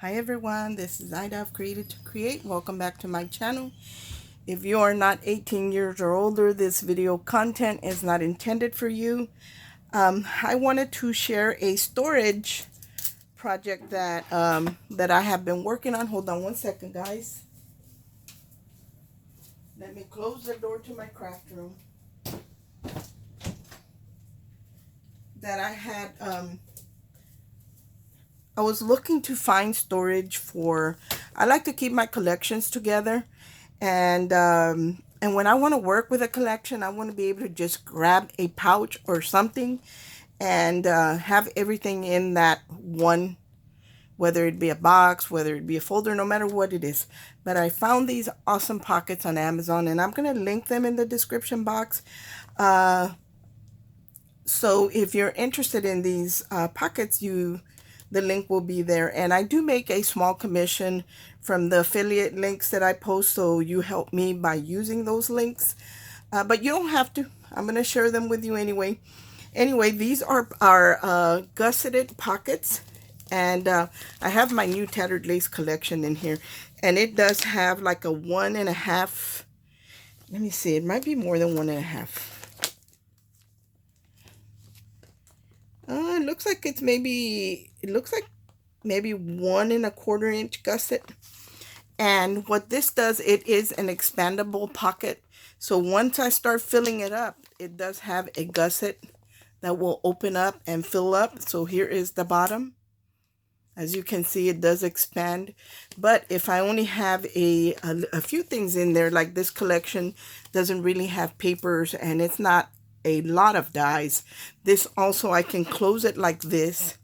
Hi everyone, this is Ida of Created to Create. Welcome back to my channel. If you are not 18 years or older, this video content is not intended for you. I wanted to share a storage project that I have been working on. Hold on one second, guys. Let me close the door to my craft room. That I was looking to find storage for. I like to keep my collections together, and when I want to work with a collection, I want to be able to just grab a pouch or something and have everything in that one, whether it be a box, whether it be a folder, no matter what it is. But I found these awesome pockets on Amazon, and I'm going to link them in the description box. Uh, so if you're interested in these pockets, the link will be there. And I do make a small commission from the affiliate links that I post, so you help me by using those links. But you don't have to. I'm going to share them with you anyway. Anyway, these are our gusseted pockets. And I have my new Tattered Lace collection in here. And it does have like a 1.5. Let me see. It might be more than 1.5. It looks like it looks like maybe 1.25 inch gusset. And what this does, it is an expandable pocket. So once I start filling it up, it does have a gusset that will open up and fill up. So here is the bottom. As you can see, it does expand. But if I only have a few things in there, like this collection doesn't really have papers and it's not a lot of dies, this also, I can close it like this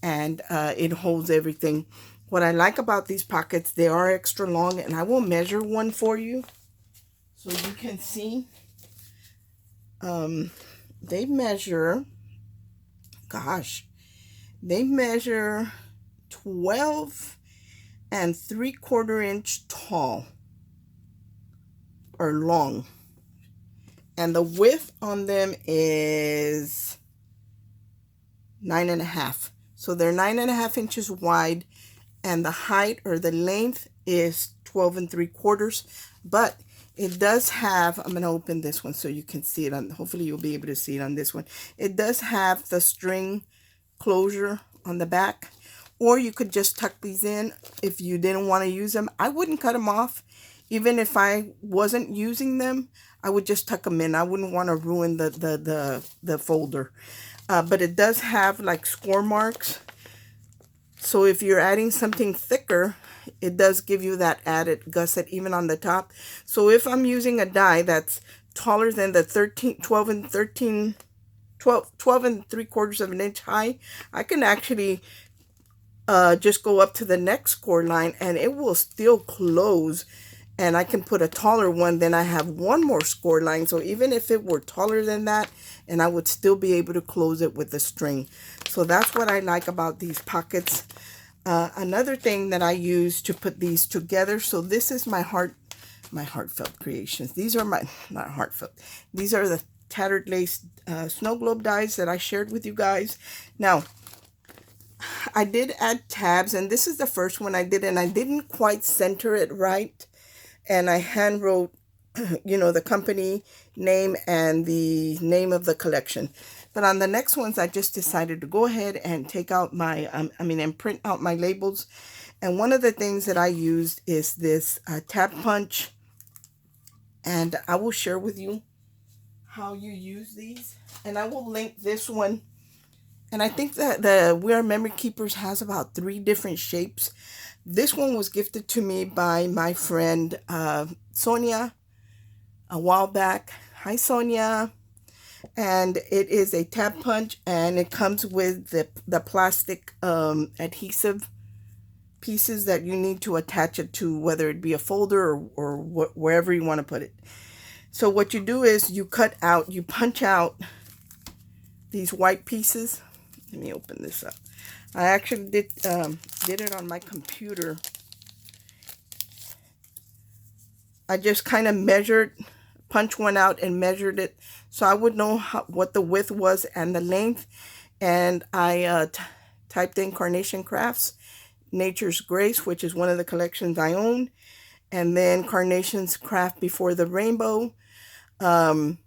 and it holds everything. What I like about these pockets, they are extra long, and I will measure one for you so you can see. They measure, gosh, they measure 12.75 inch tall or long. And the width on them is 9.5. So they're 9.5 inches wide, and the height or the length is 12.75. But it does have, I'm going to open this one so you can see it on, hopefully you'll be able to see it on this one. It does have the string closure on the back, or you could just tuck these in if you didn't want to use them. I wouldn't cut them off. Even if I wasn't using them, I would just tuck them in. I wouldn't want to ruin the folder. But it does have like score marks. So if you're adding something thicker, it does give you that added gusset even on the top. So if I'm using a die that's taller than the 12.75 inch high, I can actually just go up to the next score line and it will still close. And I can put a taller one, then I have one more score line. So even if it were taller than that, and I would still be able to close it with a string. So that's what I like about these pockets. Another thing that I use to put these together. So this is my heartfelt creations. These are not heartfelt. These are the Tattered Lace snow globe dies that I shared with you guys. Now, I did add tabs, and this is the first one I did, and I didn't quite center it right. And I hand wrote, the company name and the name of the collection. But on the next ones, I just decided to go ahead and take out my, and print out my labels. And one of the things that I used is this tab punch. And I will share with you how you use these. And I will link this one. And I think that the We Are Memory Keepers has about 3 different shapes. This one was gifted to me by my friend Sonia a while back. Hi, Sonia. And it is a tab punch, and it comes with the plastic adhesive pieces that you need to attach it to, whether it be a folder or wherever you want to put it. So what you do is you punch out these white pieces. Let me open this up. I actually did it on my computer. I just kind of punched one out and measured it so I would know what the width was and the length. And I typed in Carnation Crafts, Nature's Grace, which is one of the collections I own, and then Carnation's Craft Before the Rainbow. And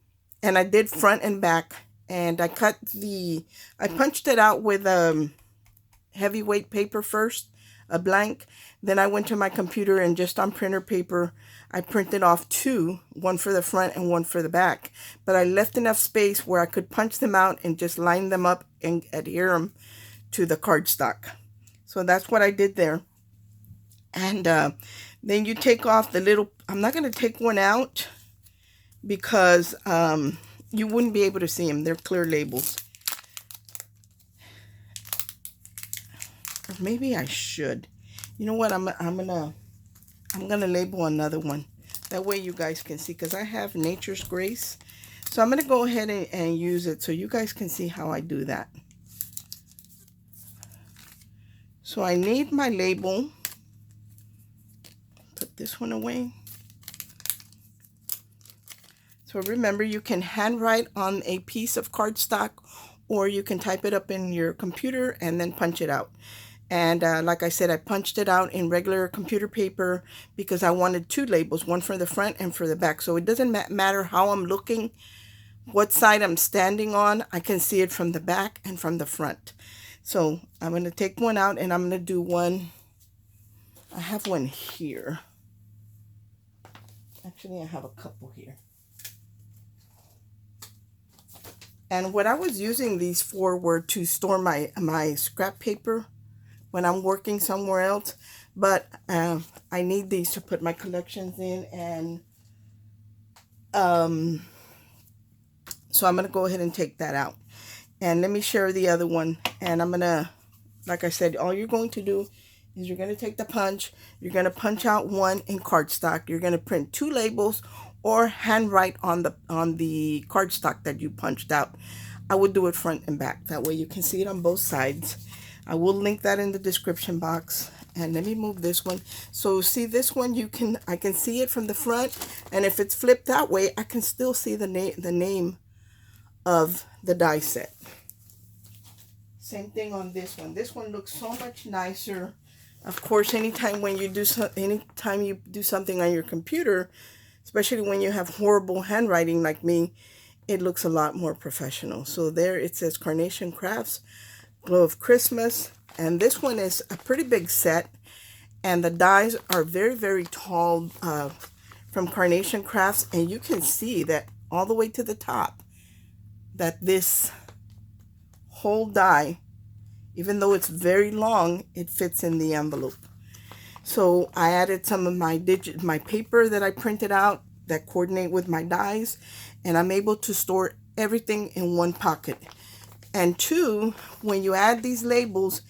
I did front and back, and I punched it out with heavyweight paper first, a blank. Then I went to my computer and just on printer paper, I printed off two, one for the front and one for the back. But I left enough space where I could punch them out and just line them up and adhere them to the cardstock. So that's what I did there. And then you take off the little, I'm not going to take one out because you wouldn't be able to see them. They're clear labels. Or maybe I should. You know what? I'm gonna label another one. That way you guys can see, because I have Nature's Grace. So I'm gonna go ahead and use it so you guys can see how I do that. So I need my label. Put this one away. So remember, you can handwrite on a piece of cardstock, or you can type it up in your computer and then punch it out. And like I said, I punched it out in regular computer paper because I wanted two labels, one for the front and for the back. So it doesn't matter how I'm looking, what side I'm standing on, I can see it from the back and from the front. So I'm going to take one out and I'm going to do one. I have one here. Actually, I have a couple here. And what I was using these for were to store my scrap paper when I'm working somewhere else, but I need these to put my collections in, and so I'm gonna go ahead and take that out. And let me share the other one. And I'm gonna, like I said, all you're going to do is you're gonna take the punch, you're gonna punch out one in cardstock, you're gonna print two labels, or handwrite on the cardstock that you punched out. I would do it front and back. That way you can see it on both sides. I will link that in the description box. And let me move this one. So see this one, I can see it from the front, and if it's flipped that way, I can still see the name of the die set. Same thing on this one. This one looks so much nicer. Of course, anytime you do something on your computer, especially when you have horrible handwriting like me, it looks a lot more professional. So there it says Carnation Crafts Glow of Christmas, and this one is a pretty big set, and the dies are very, very tall from Carnation Crafts, and you can see that all the way to the top that this whole die, even though it's very long, it fits in the envelope. So I added some of my paper that I printed out that coordinate with my dies, and I'm able to store everything in one pocket. And two, when you add these labels,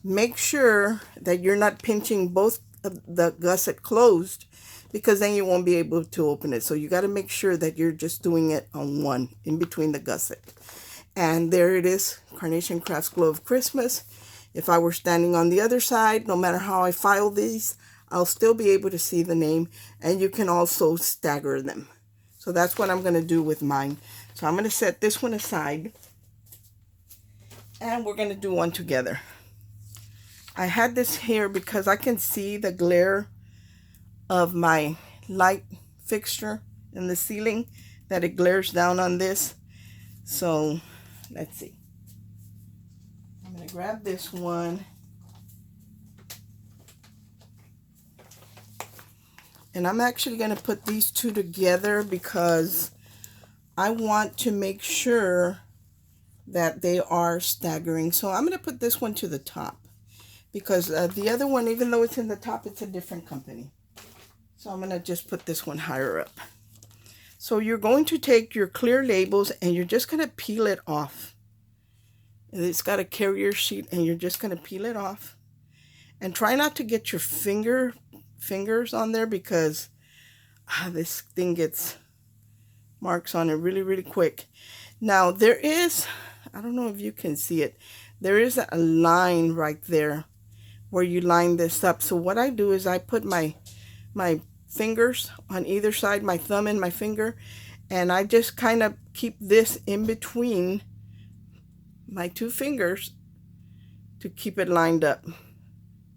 make sure that you're not pinching both of the gusset closed, because then you won't be able to open it. So you got to make sure that you're just doing it on one, in between the gusset. And there it is, Carnation Crafts Glow of Christmas. If I were standing on the other side, no matter how I file these, I'll still be able to see the name, and you can also stagger them. So that's what I'm going to do with mine. So I'm going to set this one aside, and we're going to do one together. I had this here because I can see the glare of my light fixture in the ceiling, that it glares down on this. So let's see. I'm going to grab this one. And I'm actually going to put these two together because I want to make sure that they are staggering. So I'm going to put this one to the top, because the other one, even though it's in the top, it's a different company. So I'm going to just put this one higher up. So you're going to take your clear labels and you're just going to peel it off. It's got a carrier sheet, and you're just going to peel it off. And try not to get your fingers on there, because this thing gets marks on it really, really quick. Now there is, I don't know if you can see it, there is a line right there where you line this up. So what I do is I put my fingers on either side, my thumb and my finger, and I just kind of keep this in between my two fingers to keep it lined up.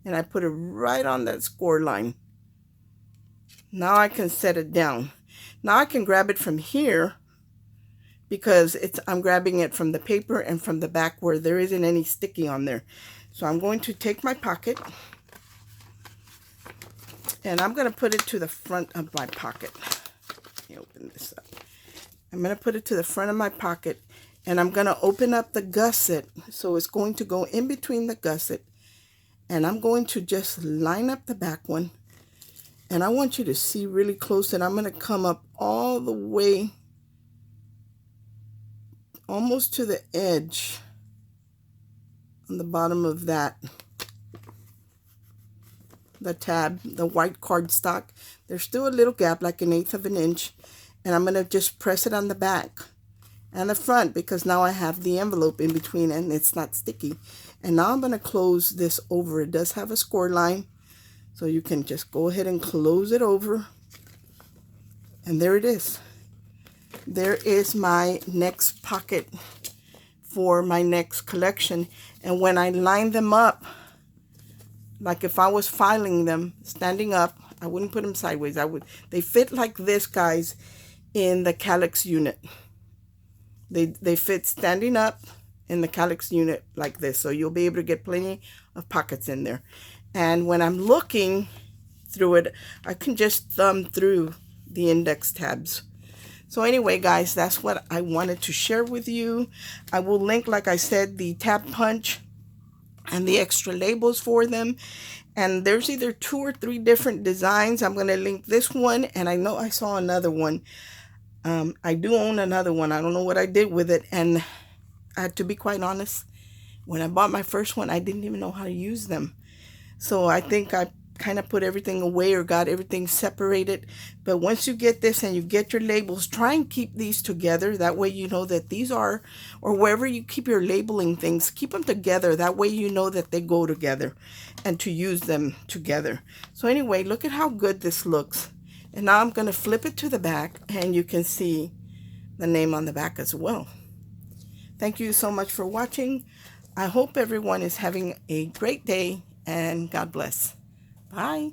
and I put it right on that score line. Now I can set it down. Now I can grab it from here because I'm grabbing it from the paper and from the back where there isn't any sticky on there. So I'm going to take my pocket and I'm going to put it to the front of my pocket. Let me open this up. I'm going to put it to the front of my pocket, and I'm going to open up the gusset. So it's going to go in between the gusset, and I'm going to just line up the back one. And I want you to see really close that I'm going to come up all the way almost to the edge on the bottom of that. The tab, the white cardstock. There's still a little gap, like 1/8 of an inch. And I'm going to just press it on the back and the front, because now I have the envelope in between and it's not sticky. And now I'm going to close this over. It does have a score line, so you can just go ahead and close it over. And there it is. There is my next pocket for my next collection. And when I line them up, like if I was filing them standing up, I wouldn't put them sideways. They fit like this, guys, in the calyx unit. They fit standing up in the calyx unit like this. So you'll be able to get plenty of pockets in there. And when I'm looking through it, I can just thumb through the index tabs. So anyway, guys, that's what I wanted to share with you. I will link, like I said, the tab punch and the extra labels for them. And there's either 2 or 3 different designs. I'm going to link this one, and I know I saw another one. I do own another one. I don't know what I did with it. And to be quite honest, when I bought my first one, I didn't even know how to use them. So I think I kind of put everything away or got everything separated. But once you get this and you get your labels, try and keep these together. That way you know that these are, or wherever you keep your labeling things, keep them together. That way you know that they go together and to use them together. So anyway, look at how good this looks. And now I'm going to flip it to the back, and you can see the name on the back as well. Thank you so much for watching. I hope everyone is having a great day, and God bless. Bye.